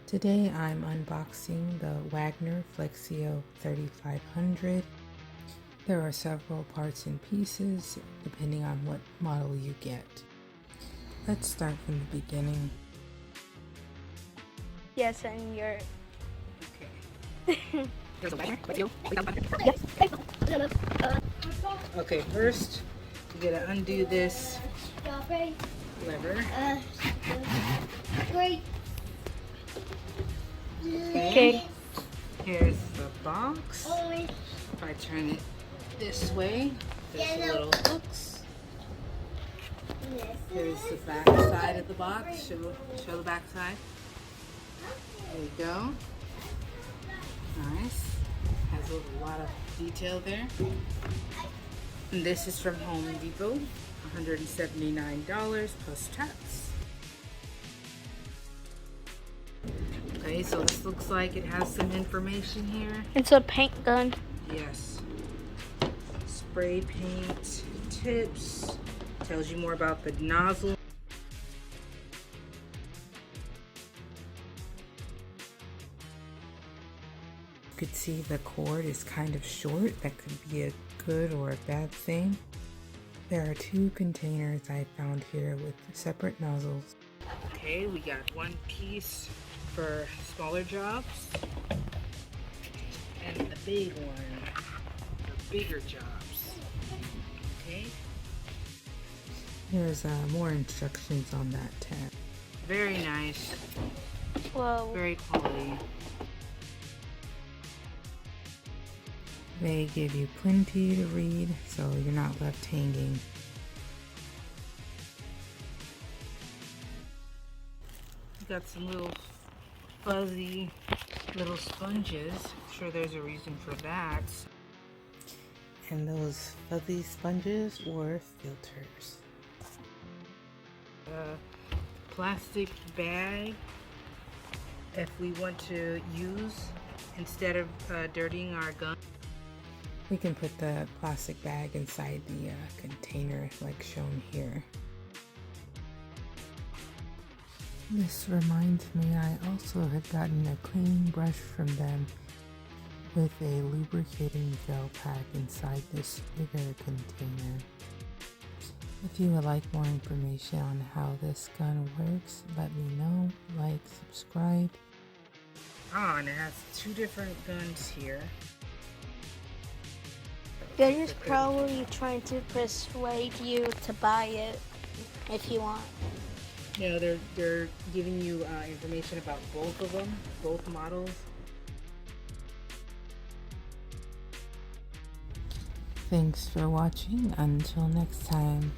Today I'm unboxing the Wagner Flexio 3500. There are several parts and pieces depending on what model you get. Let's start from the beginning. Yes, and you're... Okay. There's a Wagner Flexio. Yes. Okay, first you gotta undo this lever. Okay. Here's the box. If I turn it this way, there's little hooks. Here's the back side of the box. Show the back side. There you go. Nice. Has a lot of detail there. And this is from Home Depot. $179 plus tax. Okay, so this looks like it has some information here. It's a paint gun. Yes. Spray paint tips. Tells you more about the nozzle. You could see the cord is kind of short. That could be a good or a bad thing. There are two containers I found here with separate nozzles. Okay, we got one piece for smaller jobs and the big one for bigger jobs. Okay. There's more instructions on that tab. Very nice. Whoa. Very quality. They give you plenty to read, so you're not left hanging. Got some little fuzzy little sponges. I'm sure there's a reason for that. And those fuzzy sponges were filters. A plastic bag if we want to use instead of dirtying our gun. We can put the plastic bag inside the container like shown here. This reminds me I also had gotten a cleaning brush from them with a lubricating gel pack inside this bigger container. If you would like more information on how this gun works, let me know, like, subscribe. And it has two different guns here. They're just probably trying to persuade you to buy it if you want. Yeah, they're giving you information about both of them, both models. Thanks for watching. Until next time.